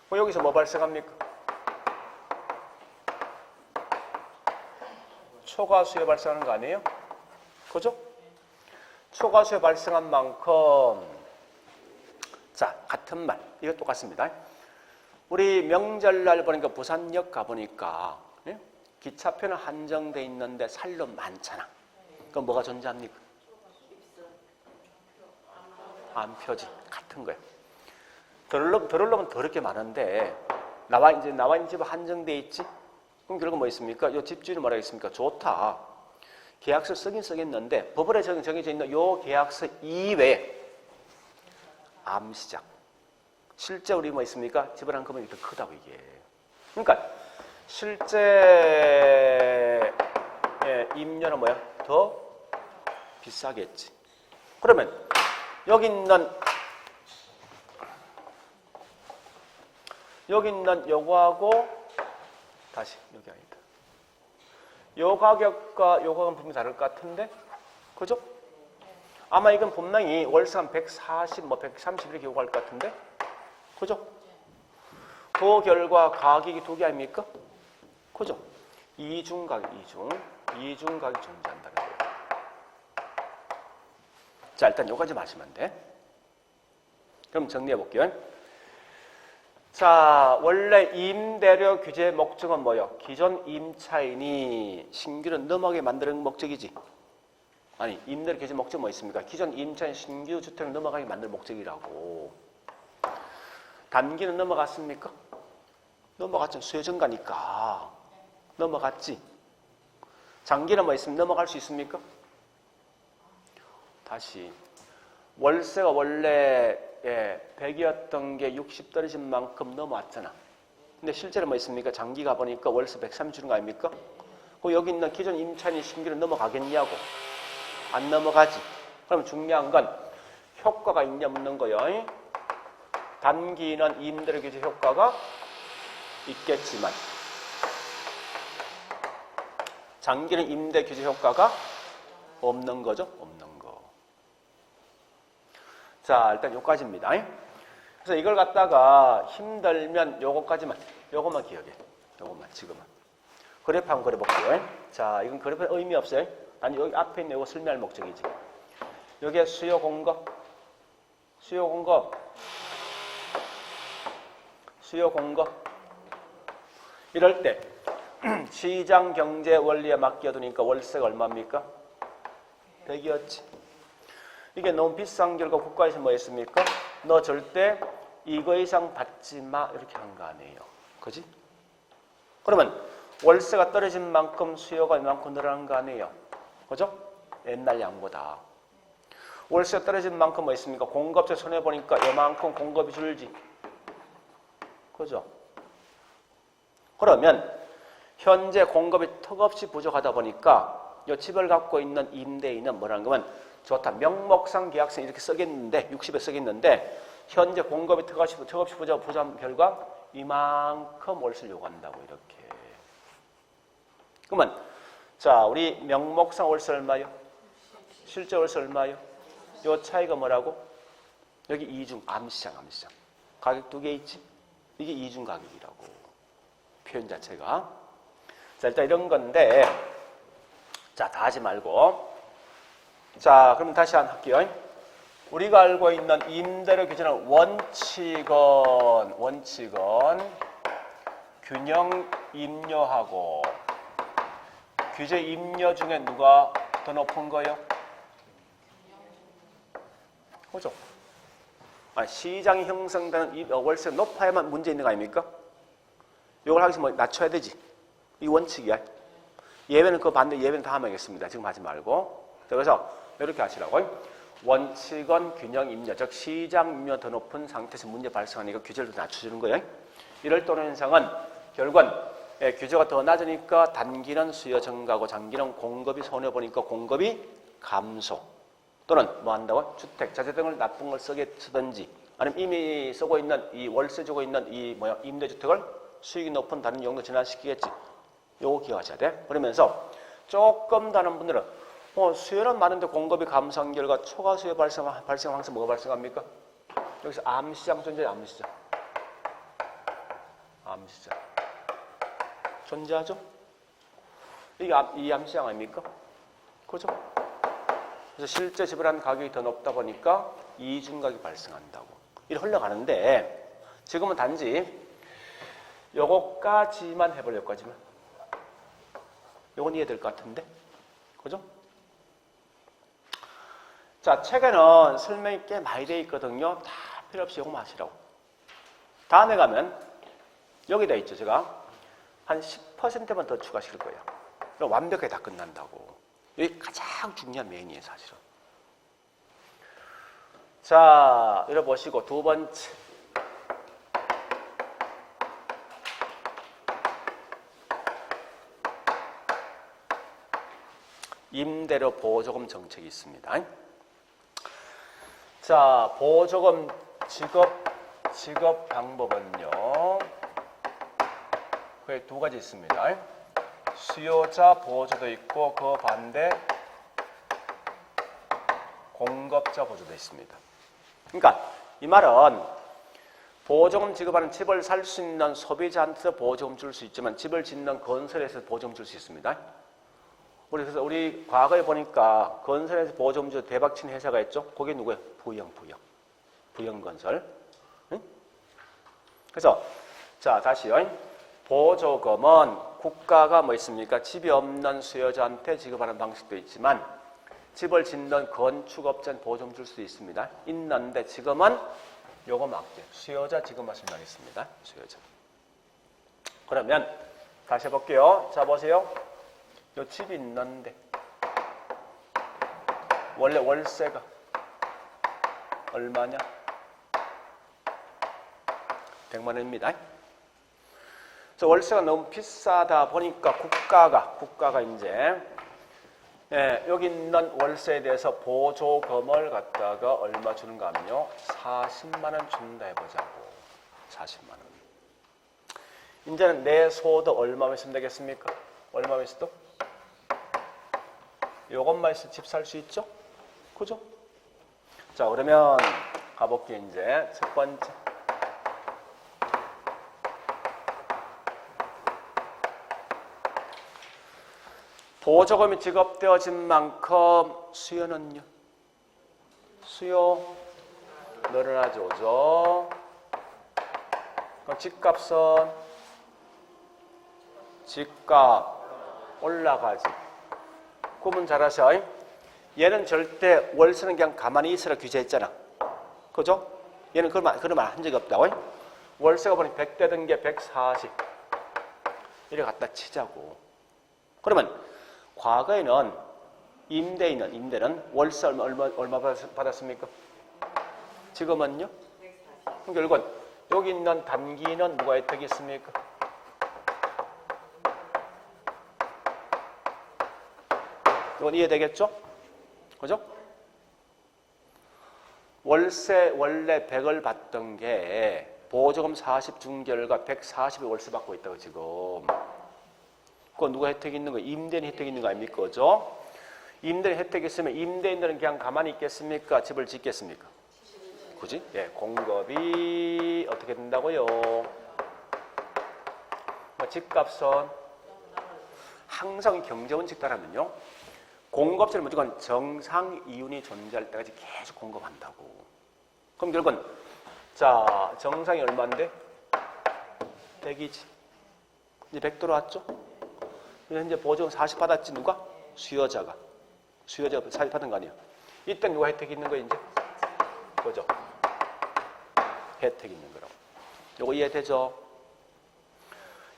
그럼 여기서 뭐 발생합니까? 초과 수요 발생하는 거 아니에요? 그죠? 초과 수요 발생한 만큼 자 같은 말 이거 똑같습니다. 우리 명절날 보니까 부산역 가보니까 네? 기차표는 한정돼 있는데 살로 많잖아. 그럼 뭐가 존재합니까? 안 펴지. 같은 거예요. 들으려면 더럽게 많은데 나와 있는 집은 한정돼 있지. 그럼 결국 뭐 있습니까? 이 집주인은 뭐라 했습니까? 좋다. 계약서 쓰긴 쓰겠는데 법원에 정해져 있는 이 계약서 이외에 암시장. 실제 우리 뭐 있습니까? 집을 한 금액이 더 크다고 이게. 그러니까 실제 임료는 뭐야? 더 비싸겠지. 그러면 여기 있는 요거하고 다시 여기 아니다. 요 가격과 요 가격은 분명히 다를 것 같은데, 그죠? 아마 이건 분명히 월세 한 140, 뭐 130 이렇게 요구할 것 같은데, 그죠? 그 결과 가격이 두 개 아닙니까? 그죠? 이중 가격이 존재한다는 거예요. 자, 일단 요까지 마시면 돼. 그럼 정리해 볼게요. 자, 원래 임대료 규제 목적은 뭐예요? 기존 임차인이 신규로 넘어가게 만드는 목적이지. 아니, 임대료 규제 목적 뭐 있습니까? 기존 임차인 신규 주택을 넘어가게 만드는 목적이라고. 단기는 넘어갔습니까? 넘어갔죠. 수요증가니까. 넘어갔지. 장기는 뭐 있으면 넘어갈 수 있습니까? 다시. 월세가 원래 100이었던 게 60 떨어진 만큼 넘어왔잖아. 근데 실제로 뭐 있습니까? 장기가 보니까 월세 130 주는 거 아닙니까? 그 여기 있는 기존 임차인이 신규로 넘어가겠냐고. 안 넘어가지. 그럼 중요한 건 효과가 있냐 묻는 거예요. 단기는 임대료 규제 효과가 있겠지만 장기는 임대 규제 효과가 없는 거죠. 없는 거. 자, 일단 요까지입니다. 그래서 이걸 갖다가 힘들면 요거까지만, 요것만 기억해. 요것만, 지금은. 그래프 한번 그려볼게요. 자, 이건 그래프는 의미 없어요. 아니, 여기 앞에 있는 요거 설명할 목적이지. 여기에 수요 공급, 수요 공급, 수요 공급. 이럴 때 시장 경제 원리에 맡겨두니까 월세가 얼마입니까? 100이었지. 이게 너무 비싼 결과 국가에서 뭐 했습니까? 너 절대 이거 이상 받지 마 이렇게 한 거 아니에요. 그지? 그러면 월세가 떨어진 만큼 수요가 이만큼 늘어난 거 아니에요. 그죠? 옛날 양보다. 월세가 떨어진 만큼 뭐 있습니까? 공급자 손해보니까 이만큼 공급이 줄지. 그죠? 그러면 현재 공급이 턱없이 부족하다 보니까 이 집을 갖고 있는 임대인은 뭐라는 거면 좋다. 명목상 계약서 이렇게 쓰겠는데 60에 쓰겠는데 현재 공급이 턱없이 부족한 결과 이만큼 월세를 요구한다고 이렇게. 그러면 자 우리 명목상 월세 얼마요? 실제 월세 얼마요? 요 차이가 뭐라고? 여기 이중 암시장 가격 두 개 있지? 이게 이중 가격이라고 표현 자체가. 자 일단 이런 건데 자 다 하지 말고 자 그럼 다시 한 할게요. 우리가 알고 있는 임대료 규제는 원칙은 균형 임료하고 규제 임료 중에 누가 더 높은 거예요? 그죠? 시장이 형성되는 이 월세가 높아야만 문제 있는 거 아닙니까? 이걸 하기 위해서 뭐 낮춰야 되지. 이 원칙이야. 예외는 그 반대 예외는 다 하겠습니다. 지금 하지 말고. 그래서 이렇게 하시라고. 원칙은 균형 임료, 즉 시장 임료 더 높은 상태에서 문제 발생하니까 규제를 더 낮춰주는 거예요. 이럴 또는 현상은 결국은 규제가 더 낮으니까 단기는 수요 증가하고 장기는 공급이 손해보니까 공급이 감소. 또는 뭐 한다고? 주택, 자재 등을 나쁜 걸 쓰든지 아니면 이미 쓰고 있는 이 월세 주고 있는 이 임대주택을 수익이 높은 다른 용도 전환시키겠지. 요거 기억하셔야 돼. 그러면서 조금 다른 분들은 수요는 많은데 공급이 감소한 결과 초과 수요 발생하면서 뭐가 발생합니까? 여기서 암시장 존재해요. 암시장 존재하죠? 이게 이 암시장 아닙니까? 그죠? 그래서 실제 지불한 가격이 더 높다 보니까 이중가격이 발생한다고. 이렇게 흘러가는데 지금은 단지 요거까지만 해보려고 하지만 요건 이해될 것 같은데? 그죠? 자, 책에는 설명이 꽤 많이 되어 있거든요. 다 필요 없이 요거만 하시라고. 다음에 가면 여기다 있죠. 제가 한 10%만 더 추가시킬 거예요. 그럼 완벽하게 다 끝난다고. 여기 가장 중요한 메인이에요, 사실은. 자, 열어보시고 두 번째. 임대료 보조금 정책이 있습니다. 자, 보조금 지급 방법은요. 그게 두 가지 있습니다. 수요자 보조도 있고 그 반대 공급자 보조도 있습니다. 그러니까 이 말은 보조금 지급하는 집을 살 수 있는 소비자한테 보조금 줄 수 있지만 집을 짓는 건설에서 보조금 줄 수 있습니다. 그래서 우리 과거에 보니까 건설에서 보조금 주 대박친 회사가 있죠. 그게 누구예요? 부영건설. 응? 그래서 자 다시요. 보조금은 국가가 뭐 있습니까? 집이 없는 수요자한테 지급하는 방식도 있지만 집을 짓는 건축업자는 보조금 줄 수도 있습니다. 있는데 지금은 요거 맞게. 수요자 지급만 설명하겠습니다. 수요자. 그러면 다시 해볼게요. 자, 보세요. 요 집이 있는데 원래 월세가 얼마냐? 100만 원입니다. 그래서 월세가 너무 비싸다 보니까 국가가 이제 여기 있는 월세에 대해서 보조금을 갖다가 얼마 주는가 하면요. 40만 원 준다 해보자고. 40만 원. 이제는 내 소득 얼마면 있으면 되겠습니까? 얼마면 있어도? 요것만 있으면 집 살 수 있죠? 그죠? 자, 그러면 가볼게요. 이제 첫 번째. 보조금이 지급되어진 만큼 수요는요? 수요 늘어나죠. 그죠? 그럼 집값은 집값 올라가지. 구분 잘하셔. 얘는 절대 월세는 그냥 가만히 있으라 규제했잖아. 그죠? 얘는 그런 말 한 적이 없다고. 월세가 보니 100대 든 게 140. 이래 갖다 치자고. 그러면 과거에는 임대는 월세 얼마 받았습니까? 지금은요? 그럼 결국은 여기 있는 단기는 누가 혜택이 있습니까? 이건 이해되겠죠? 그죠? 월세 원래 100을 받던 게 보조금 40 준 결과 140의 월세 받고 있다고 지금. 그건 누가 혜택이 있는 거예요? 임대인 혜택이 있는 거 아닙니까? 그죠? 임대인 혜택이 있으면 임대인들은 그냥 가만히 있겠습니까? 집을 짓겠습니까? 그지? 예, 공급이 어떻게 된다고요? 집값은 항상 경제원칙 따르면요. 공급자는 무조건 정상 이윤이 존재할 때까지 계속 공급한다고. 그럼 결국은 자 정상이 얼마인데? 100이지. 이제 100 들어왔죠? 현재 보조금 40 받았지 누가? 수요자가 40 받은 거 아니야. 이때 누가 혜택이 있는 거야 이제? 그죠? 혜택 있는 거라고. 요거 이해되죠?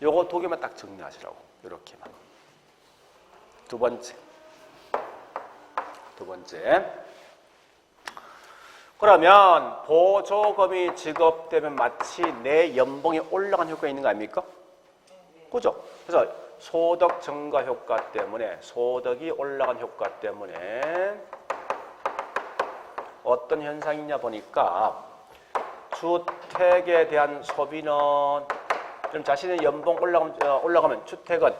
요거 두 개만 딱 정리하시라고. 요렇게만. 두 번째. 그러면 보조금이 지급되면 마치 내 연봉이 올라간 효과가 있는 거 아닙니까? 그죠? 그래서 소득 증가 효과 때문에 소득이 올라간 효과 때문에 어떤 현상이냐 보니까 주택에 대한 소비는 좀 자신의 연봉 올라가면 주택은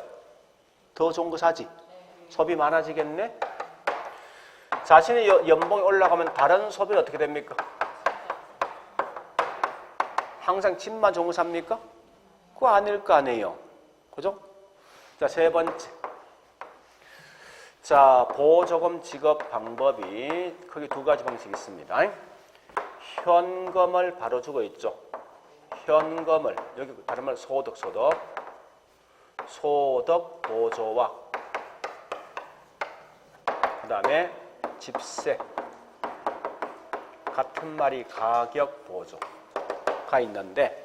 더 좋은 거 사지. 소비 많아지겠네. 자신의 연봉이 올라가면 다른 소비는 어떻게 됩니까? 항상 집만 좋은 거 삽니까? 그거 아닐 거 아니에요. 그죠? 자, 세 번째. 자, 보조금 지급 방법이 크게 두 가지 방식이 있습니다. 현금을 바로 주고 있죠. 현금을, 여기 다른 말 소득 보조와 그 다음에 집세 같은 말이 가격 보조가 있는데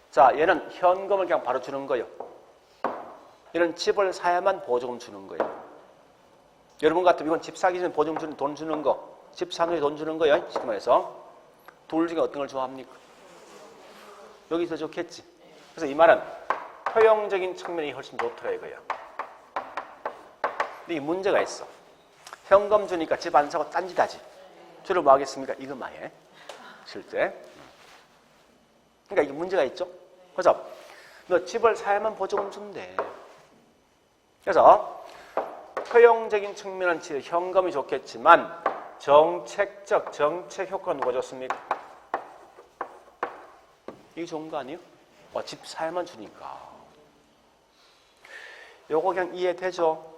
자 얘는 현금을 그냥 바로 주는 거예요. 얘는 집을 사야만 보조금 주는 거예요. 여러분 같으면 이건 집 사기 전에 보조금 주는 돈 주는 거, 집 사는 데 돈 주는 거예요. 지금 말해서 둘 중에 어떤 걸 좋아합니까? 여기 더 좋겠지. 그래서 이 말은 효용적인 측면이 훨씬 좋더라 이거야. 근데 이 문제가 있어. 현금 주니까 집 안 사고 딴짓하지. 주로 뭐 하겠습니까? 이것만 해. 실제. 그러니까 이게 문제가 있죠. 그래서 너 집을 사야만 보조금 준대. 그래서 효용적인 측면은 현금이 좋겠지만 정책 효과가 누가 좋습니까? 이게 좋은 거 아니에요? 집 사야만 주니까. 요거 그냥 이해되죠?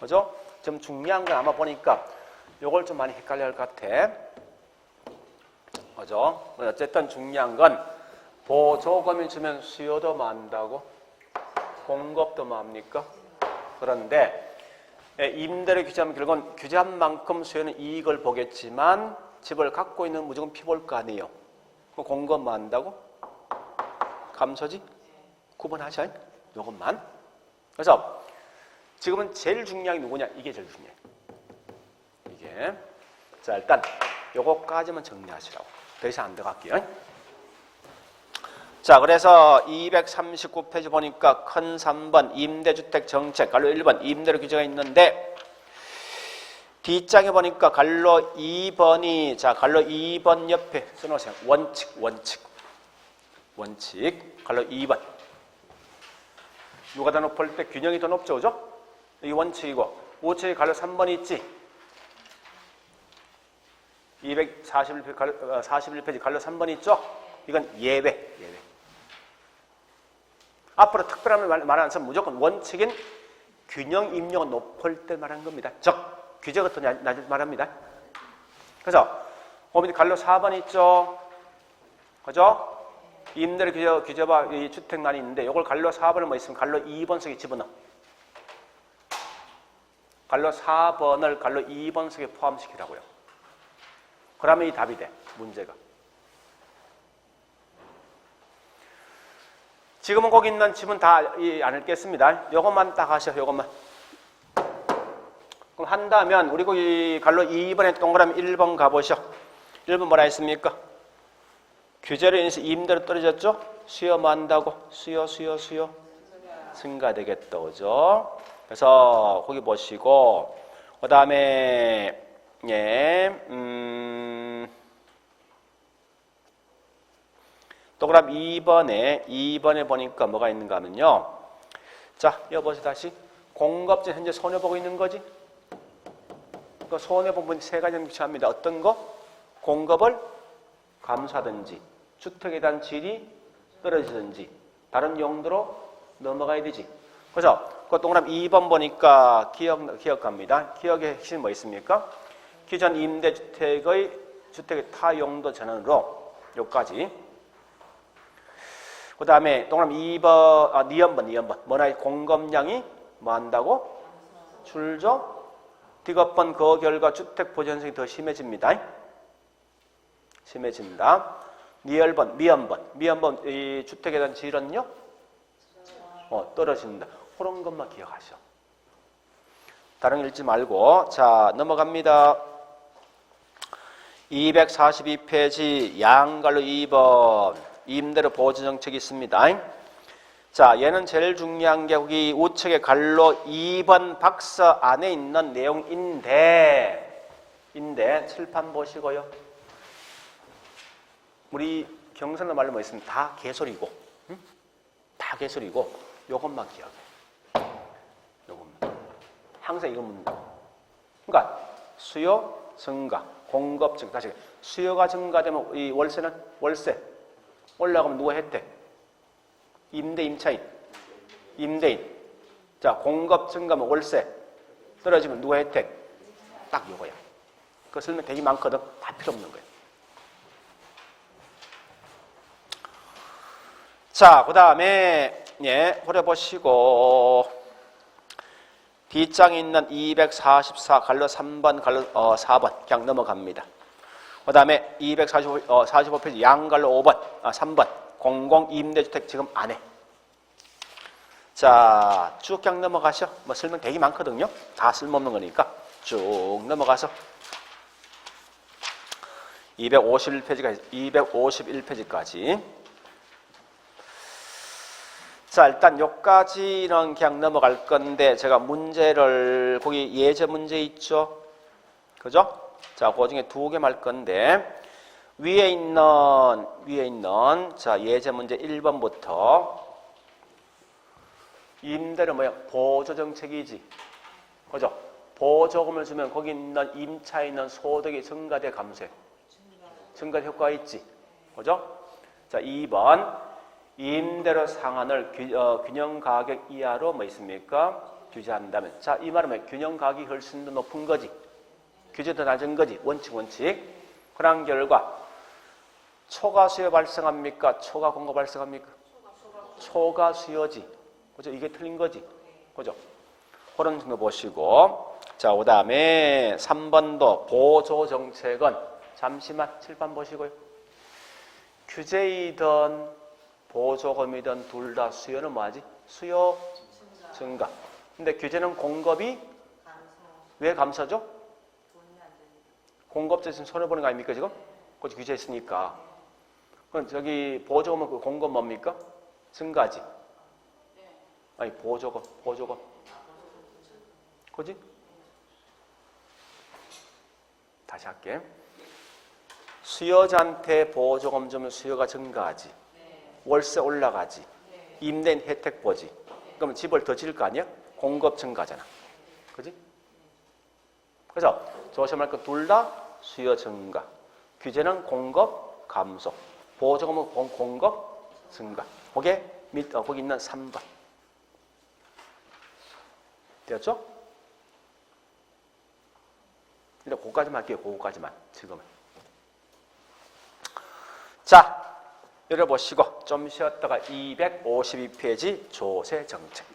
그죠? 좀 중요한 건 아마 보니까 요걸 좀 많이 헷갈려 할 것 같아. 그죠? 어쨌든 중요한 건 보조금이 주면 수요도 많다고 공급도 많습니까? 그런데 임대료 규제하면 결국은 규제한 만큼 수요는 이익을 보겠지만 집을 갖고 있는 무조건 피볼 거 아니에요. 공급만 한다고? 감소지? 구분하자. 요것만. 그래서 지금은 제일 중요한 게 누구냐? 이게 제일 중요해. 이게. 자, 일단 요거까지만 정리하시라고. 더 이상 안 들어갈게요. 자, 그래서 239페이지 보니까 큰 3번 임대주택 정책, 갈로 1번 임대료 규제가 있는데 뒷장에 보니까 갈로 2번이, 자, 갈로 2번 옆에 써놓으세요. 원칙. 갈로 2번. 누가 더 높을 때 균형이 더 높죠, 그죠? 이 원칙이고, 우측에 갈로 3번이 있지? 241페이지 갈로 3번이 있죠? 이건 예외. 앞으로 특별한 말 안 써서 무조건 원칙인 균형 임료가 높을 때 말한 겁니다. 즉, 규제가 더 낮을 말합니다. 그래서 거기 갈로 4번 있죠? 그죠? 임대료 규제와 이 주택난이 있는데 이걸 갈로 4번을 뭐 있으면 갈로 2번 속에 집어넣어. 갈로 4번을 갈로 2번 속에 포함시키라고요. 그러면 이 답이 돼, 문제가. 지금은 거기 있는 집은 다 안 읽겠습니다. 요것만 딱 하셔, 요것만. 그럼 한다면, 우리 거기 갈로 2번에 동그라미 1번 가보셔. 1번 뭐라 했습니까? 규제로 인해서 임대료 떨어졌죠? 수요 뭐 한다고? 수요. 증가되겠다, 그죠? 그래서 거기 보시고, 그 다음에, 동그라미 2번에 보니까 뭐가 있는가 하면요. 자, 여보세요, 다시. 공급지 현재 손해보고 있는 거지? 그 손해보면 세 가지는 비춰합니다. 어떤 거? 공급을 감소하든지, 주택에 대한 질이 떨어지든지, 다른 용도로 넘어가야 되지. 그래서 그 동그라미 2번 보니까 기억합니다. 기억의 핵심이 뭐 있습니까? 기존 임대주택의 주택의 타용도 전환으로 여기까지. 그 다음에 동그라미 2번, 니은번. 뭐나 공급량이 뭐 한다고? 줄죠? 디귿번 그 결과 주택 보전성이 더 심해집니다. 심해진다. 니을번, 미연번 이 주택에 대한 질은요? 떨어진다. 그런 것만 기억하셔. 다른 거 읽지 말고. 자, 넘어갑니다. 242페이지 양갈로 2번 임대료 보조 정책이 있습니다. 자, 얘는 제일 중요한 게 여기 우측에 갈로 2번 박스 안에 있는 내용인데 칠판 보시고요. 우리 경선의 말로 뭐 있으면 다 개소리고, 응? 다 개소리고 요것만 기억해. 요것만. 항상 이거 묻는다. 그러니까 수요 증가, 공급 증가. 다시 수요가 증가되면 이 월세 올라가면 누가 혜택? 임차인. 자, 공급 증가면 월세 떨어지면 누가 혜택? 딱 요거야. 그거 설명 되게 많거든. 다 필요 없는 거야. 자, 그 다음에 보려보시고 뒷장에 있는 244 갈로 3번 갈로 4번 그냥 넘어갑니다. 그 다음에 245페이지 양갈로 5번 3번 공공임대주택 지금 안 해. 자, 쭉 그냥 넘어가셔. 뭐 설명 되게 많거든요. 다 쓸모없는 거니까 쭉 넘어가서 251페이지까지. 자, 일단 여기까지는 그냥 넘어갈 건데 제가 문제를 거기 예제 문제 있죠? 그죠? 자, 그 중에 2개 말 건데 위에 있는 자, 예제 문제 1번부터 임대료 뭐야? 보조 정책이지. 그죠? 보조금을 주면 거기 있는 임차에 있는 소득이 증가돼 감소해. 증가 효과가 있지. 그죠? 자, 2번 임대료 상한을 균형 가격 이하로 뭐 있습니까? 규제한다면. 자, 이 말은 뭐 균형 가격이 훨씬 더 높은 거지. 규제도 낮은 거지. 원칙. 그런 결과 초과 수요 발생합니까? 초과 공급 발생합니까? 초과 수요지. 그죠? 이게 틀린 거지. 그죠? 그런 거 보시고. 자, 그 다음에 3번도 보조 정책은 잠시만 칠판 보시고요. 규제이든 보조금이든 둘 다 수요는 뭐하지? 수요 증가. 근데 규제는 공급이 왜 감소죠? 공급자 있으면 손해보는 거 아닙니까 지금? 그것도 규제 있으니까. 그럼 저기 보조금은 그 공급 뭡니까? 증가지. 아니 보조금. 그지? 다시 할게. 수요자한테 보조금 주면 수요가 증가하지. 월세 올라가지. 임대인 혜택 보지. 그러면 집을 더 지을 거 아니야? 공급 증가잖아. 그지? 그래서 조심할 거 둘 다 수요 증가. 규제는 공급 감소. 보조금은 공급 증가. 거기 있는 3번. 되었죠? 일단 그거까지만 할게요. 그거까지만. 지금은. 자, 열어보시고 좀 쉬었다가 252페이지 조세 정책.